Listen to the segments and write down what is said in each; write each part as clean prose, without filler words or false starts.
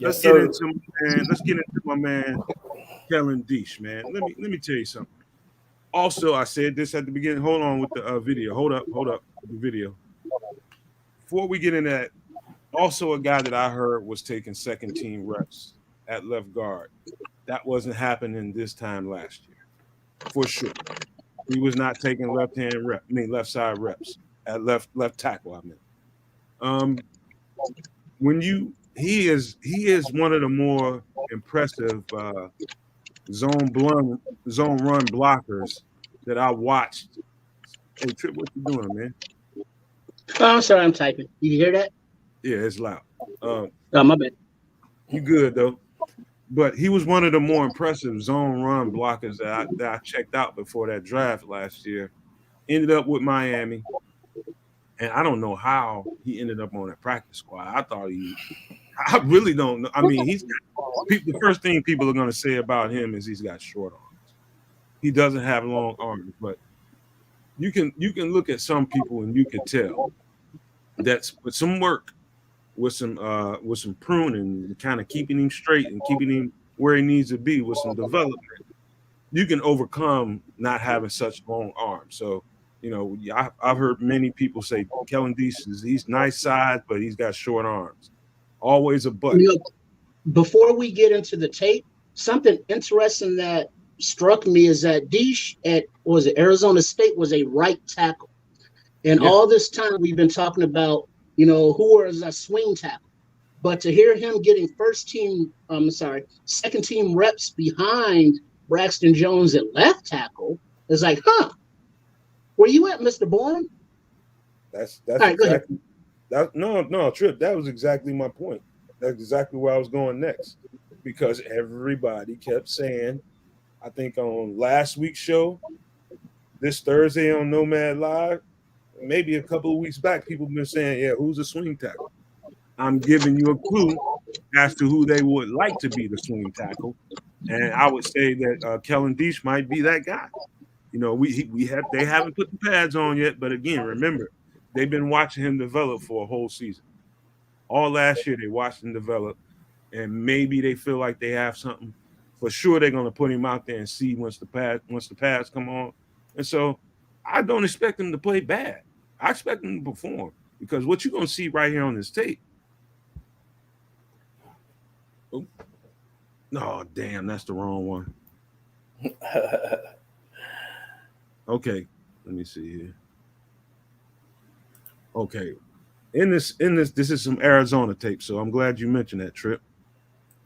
Let's Yes, get sir. into man. Let's get into my man Kellen Deisch, man. Let me tell you something. Also, I said this at the beginning. Hold on with the video. Hold up, the video. Before we get into that, also a guy that I heard was taking second team reps at left guard. That wasn't happening this time last year, for sure. He was not taking left side reps at left tackle. I mean, um, when you he is one of the more impressive zone run blockers that I watched. Hey Trip, what you doing, man? Oh, I'm sorry, I'm typing. You hear that? Yeah, it's loud. Uh, Oh, my bad. you good though. But he was one of the more impressive zone run blockers that I checked out before that draft last year. Ended up with Miami, and I don't know how he ended up on that practice squad. I really don't know. I mean, the first thing people are going to say about him is he's got short arms. He doesn't have long arms, but you can look at some people and you can tell that's with some work, with some pruning, and kind of keeping him straight and keeping him where he needs to be with some development. You can overcome not having such long arms. So, I've heard many people say Kellen Deese he's nice size, but he's got short arms. Always a but. You know, before we get into the tape, something interesting that struck me is that Diesch at was it Arizona State was a right tackle, and Yeah. all this time we've been talking about who was a swing tackle, but to hear him getting second team reps behind Braxton Jones at left tackle is like, where you at, Mr. Bourne? That's All right, go ahead. exactly that. No, Trip. That was exactly my point. That's exactly where I was going next, because everybody kept saying, I think on last week's show, this Thursday on Nomad Live, maybe a couple of weeks back, people have been saying, yeah, who's a swing tackle? I'm giving you a clue as to who they would like to be the swing tackle, and I would say that Kellen Deesh might be that guy. They haven't put the pads on yet, but again, remember, they've been watching him develop for a whole season. All last year, they watched him develop, and maybe they feel like they have something. For sure, they're going to put him out there and see once the pads come on. And so, I don't expect him to play bad. I expect him to perform, because what you're going to see right here on this tape. Oh, no, damn, that's the wrong one. Okay, let me see here. Okay, this is some Arizona tape, so I'm glad you mentioned that, Trip.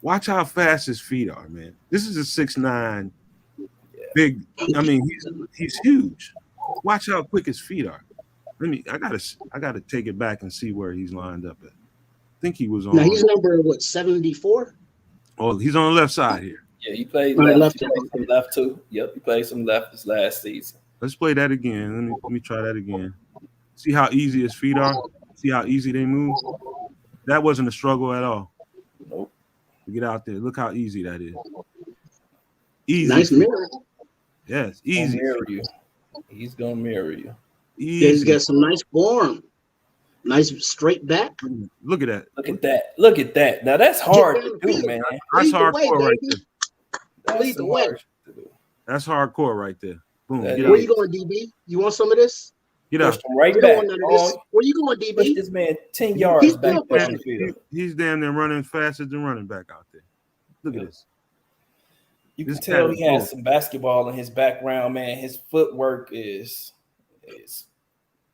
Watch how fast his feet are, man. This is a 6'9", big. I mean, he's huge. Watch how quick his feet are. I gotta take it back and see where he's lined up at. I think he was on. Now he's number 74. Oh, he's on the left side here. Yeah, he played Right, left. left. He played some left too. Yep, he played some left this last season. Let's play that again. Let me try that again. See how easy his feet are. See how easy they move. That wasn't a struggle at all. Nope. Get out there. Look how easy that is. Easy. Nice mirror. Yes, easy. He's gonna mirror you. Easy. He's got some nice form. Nice straight back. Look at that. Look at that. Now that's hard to do, man. That's hardcore right there. Lead the way. That's hardcore right there. Boom. Where you going, DB? You want some of this? Get up. Right You back. don't want none of this. Where you going, Push DB? this man 10 yards back still on the field. He's damn near running faster than running back out there. Look at this. You can tell he has some basketball in his background, man. His footwork is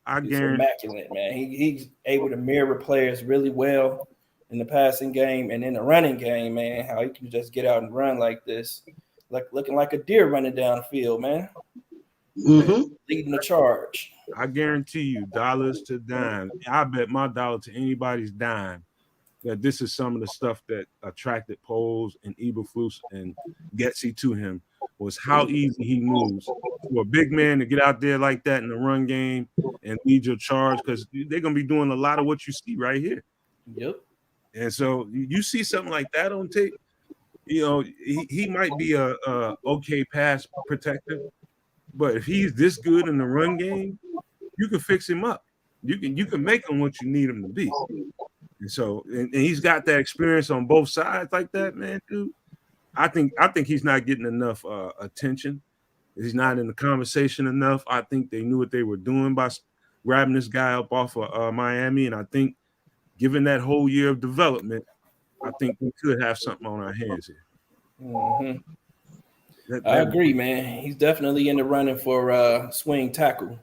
immaculate, man. He's able to mirror players really well in the passing game and in the running game, man. How he can just get out and run like this, like looking like a deer running down the field, man. Mm-hmm. Leading the charge. I guarantee you, dollars to dime. I bet my dollar to anybody's dime that this is some of the stuff that attracted Poles and Eberflus and Getsy to him, was how easy he moves for a big man to get out there like that in the run game and lead your charge, because they're going to be doing a lot of what you see right here. Yep. And so you see something like that on tape, he might be a okay pass protector, but if he's this good in the run game, you can fix him up. You can make him what you need him to be. And so, and he's got that experience on both sides like that, man, dude. I think he's not getting enough attention. He's not in the conversation enough. I think they knew what they were doing by grabbing this guy up off of Miami, and I think given that whole year of development, I think we could have something on our hands here. Mm-hmm. I agree, man. He's definitely in the running for swing tackle.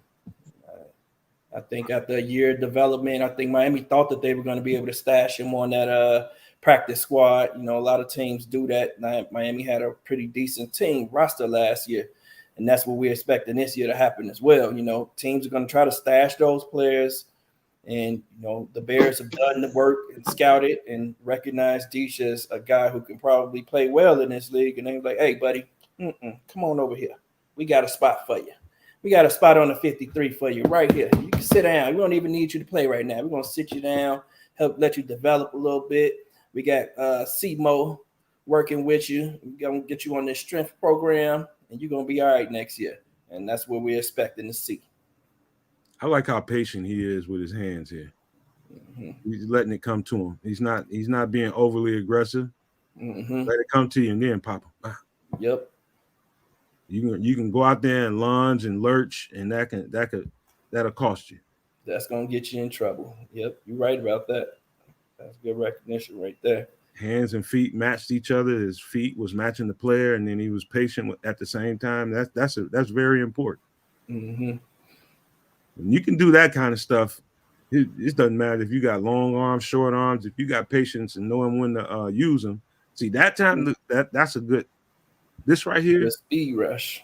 I think after a year of development, I think Miami thought that they were going to be able to stash him on that practice squad. You know, a lot of teams do that. Miami had a pretty decent team roster last year, and that's what we're expecting this year to happen as well. You know, teams are going to try to stash those players, and, you know, the Bears have done the work and scouted and recognized Diesch as a guy who can probably play well in this league, and they're like, hey, buddy, come on over here. We got a spot for you. We got a spot on the 53 for you right here. You can sit down. We don't even need you to play right now. We're going to sit you down, help let you develop a little bit. We got CMO working with you. We're going to get you on this strength program, and you're going to be all right next year. And that's what we're expecting to see. I like how patient he is with his hands here. Mm-hmm. He's letting it come to him. He's not being overly aggressive. Mm-hmm. Let it come to you and then pop him. Yep. You can go out there and lunge and lurch, and that'll cost you. That's gonna get you in trouble. Yep, you're right about that. That's good recognition right there. Hands and feet matched each other. His feet was matching the player, and then he was patient at the same time. That's very important. Mm-hmm. When you can do that kind of stuff, it doesn't matter if you got long arms, short arms. If you got patience and knowing when to use them, see that time that's a good. This right here, the speed rush.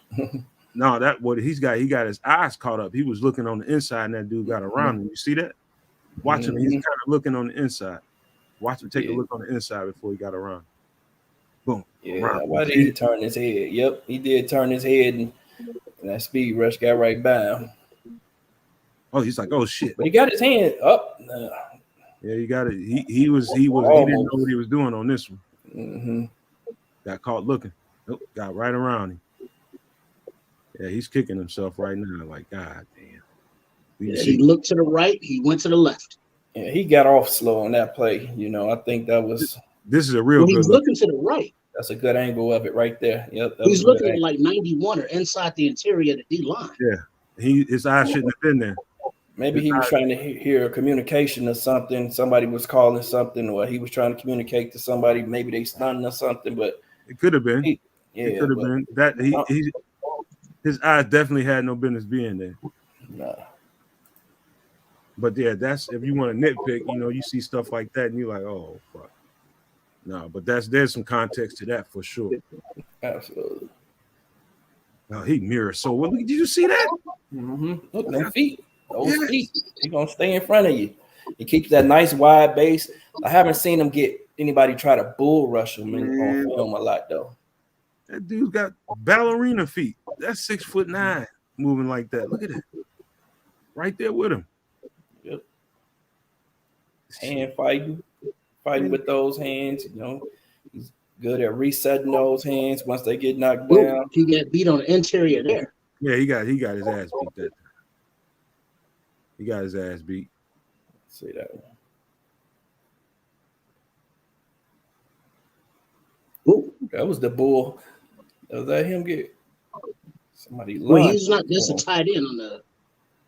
No, that what he got his eyes caught up. He was looking on the inside, and that dude got around him. You see that? Watch him. He's kind of looking on the inside. Watch him take a look on the inside before he got around. Boom. Yeah, why did he turn his head? Yep, he did turn his head, and that speed rush got right by him. Oh, he's like, oh shit! But he got his hand up. Yeah, he got it. He didn't know what he was doing on this one. Mm-hmm. Got caught looking. Nope, got right around him. Yeah, he's kicking himself right now. Like, God damn. He looked to the right. He went to the left. Yeah, he got off slow on that play. You know, I think that was. This is a real. He's looking to the right. That's a good angle of it right there. Yep. He's looking at like 91 or inside the interior of the D line. Yeah, his eyes shouldn't have been there. Maybe he was trying to hear communication or something. Somebody was calling something, or he was trying to communicate to somebody. Maybe they stunned or something. But it could have been. It could have been that his eyes definitely had no business being there. Nah. But yeah, that's if you want to nitpick, you know, you see stuff like that and you're like, oh fuck. No, but there's some context to that for sure. Absolutely. Now he mirrors so well. Did you see that? Mm-hmm. Look, them feet. Those feet. He's gonna stay in front of you. He keeps that nice wide base. I haven't seen him get anybody try to bull rush him on film a lot though. That dude's got ballerina feet. That's 6'9", moving like that. Look at that. Right there with him. Yep. Hand fighting with those hands. You know, he's good at resetting those hands once they get knocked down. He got beat on the interior there. Yeah, he got his ass beat that time. He got his ass beat. Let's see that one. Ooh, that was the bull. Was that him get somebody? Well, he's not just a tight end on the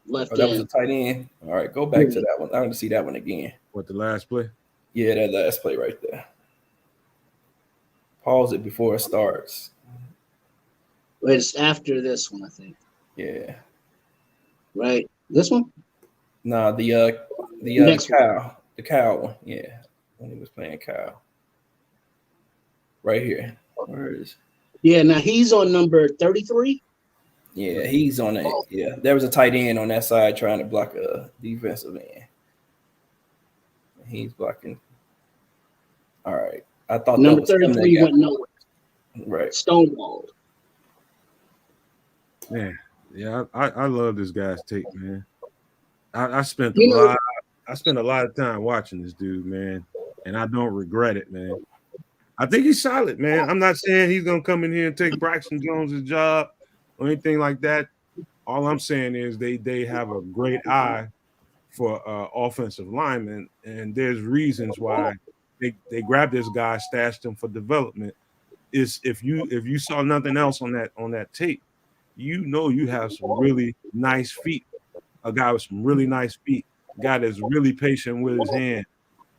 left end. That was a tight end. All right, go back to that one. I want to see that one again. What, the last play? Yeah, that last play right there. Pause it before it starts. Well, it's after this one, I think. Yeah. Right. This one? Nah, the cow one. Yeah, when he was playing cow. Right here. Where is? Yeah, now he's on number 33. Yeah, he's on it. Yeah, there was a tight end on that side trying to block a defensive end. He's blocking. All right. I thought number 33 went nowhere. Right. Stonewalled. Man, yeah, I love this guy's tape, man. I spent a lot of time watching this dude, man, and I don't regret it, man. I think he's solid, man. I'm not saying he's gonna come in here and take Braxton Jones' job or anything like that. All I'm saying is they have a great eye for offensive linemen, and there's reasons why they grabbed this guy, stashed him for development. Is if you saw nothing else on that tape, you know you have some really nice feet. A guy with some really nice feet, a guy that's really patient with his hand,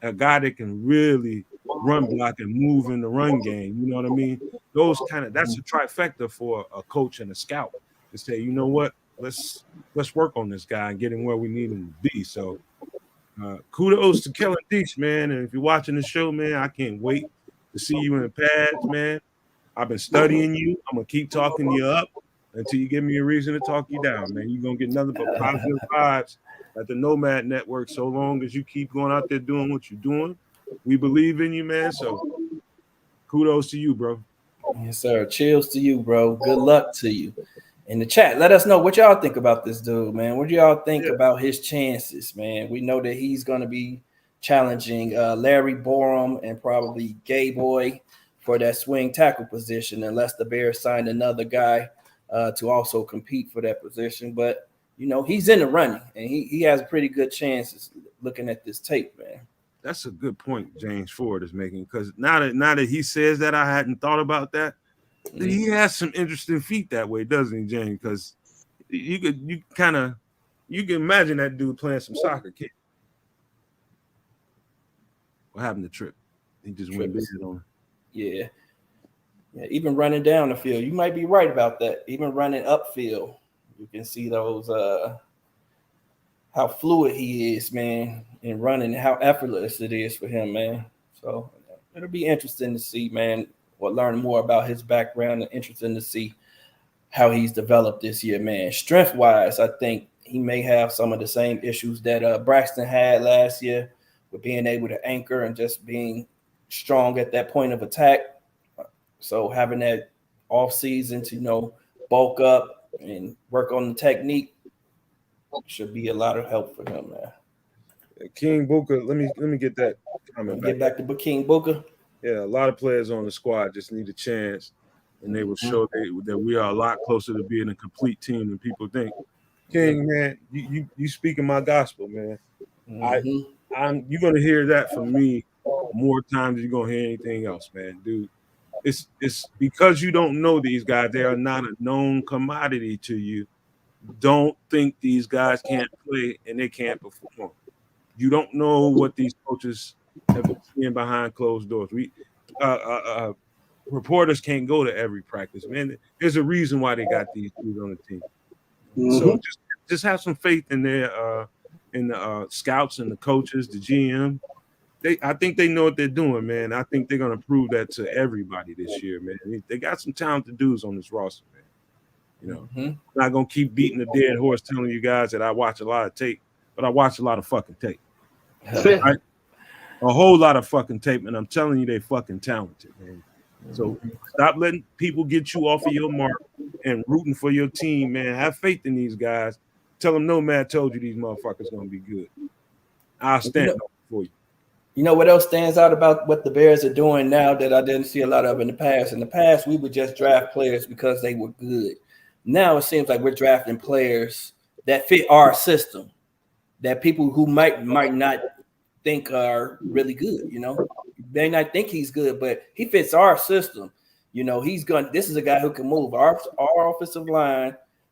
a guy that can really run block and move in the run game. You know what I mean? That's a trifecta for a coach and a scout to say, you know what, let's work on this guy and get him where we need him to be. So kudos to Kellen Deisch, man. And if you're watching the show, man, I can't wait to see you in the pads, man. I've been studying you. I'm gonna keep talking you up until you give me a reason to talk you down, man. You're gonna get nothing but positive vibes at the Nomad Network so long as you keep going out there doing what you're doing. We believe in you, man. So kudos to you, bro. Yes, sir. Cheers to you, bro. Good luck to you. In the chat, let us know what y'all think about this dude, man. What do y'all think about his chances, man? We know that he's going to be challenging Larry Borum and probably Gay Boy for that swing tackle position, unless the Bears signed another guy to also compete for that position. But, you know, he's in the running, and he has pretty good chances looking at this tape, man. That's a good point James Ford is making, because now that he says that, I hadn't thought about that. He has some interesting feet that way, doesn't he, James? Because you can imagine that dude playing some soccer kid. What happened to Trip? He just went big on. Yeah, even running down the field, you might be right about that. Even running upfield, you can see those how fluid he is, man, in running, how effortless it is for him, man. So it'll be interesting to see, man. Or learn more about his background, and interesting to see how he's developed this year, man. Strength-wise, I think he may have some of the same issues that Braxton had last year with being able to anchor and just being strong at that point of attack. So having that off season to, you know, bulk up and work on the technique should be a lot of help for him, man. King Booker, let me get that comment back. Get back to King Booker. Yeah, a lot of players on the squad just need a chance, and they will show that we are a lot closer to being a complete team than people think. King, man, you speaking my gospel, man. You're gonna hear that from me more times than you're gonna hear anything else, man, dude. It's because you don't know these guys; they are not a known commodity to you. Don't think these guys can't play and they can't perform. You don't know what these coaches have been seeing behind closed doors. Reporters can't go to every practice, man. There's a reason why they got these dudes on the team. So just have some faith in their in the scouts and the coaches, the GM. I think they know what they're doing, man. I think they're gonna prove that to everybody this year, man. They got some talented dudes on this roster, man. You know, I'm not gonna keep beating the dead horse, telling you guys that I watch a lot of tape, but I watch a lot of fucking tape. Right? A whole lot of fucking tape, and I'm telling you, they fucking talented, man. So stop letting people get you off of your mark and rooting for your team, man. Have faith in these guys. Tell them Nomad told you these motherfuckers gonna be good. I'll stand up for you. You know what else stands out about what the Bears are doing now that I didn't see a lot of in the past? In the past, we would just draft players because they were good. Now it seems like we're drafting players that fit our system, that people who might not think are really good, you know. They not think he's good, but he fits our system. You know, this is a guy who can move. Our offensive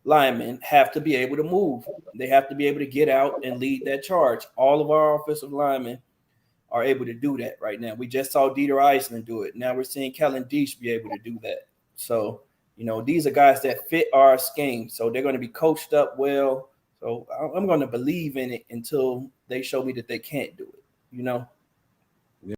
linemen have to be able to move. They have to be able to get out and lead that charge. All of our offensive linemen are able to do that right now. We just saw Dieter Eisman do it. Now we're seeing Kellen Deisch be able to do that. So, you know, these are guys that fit our scheme. So they're going to be coached up well. So I'm going to believe in it until they show me that they can't do it, you know?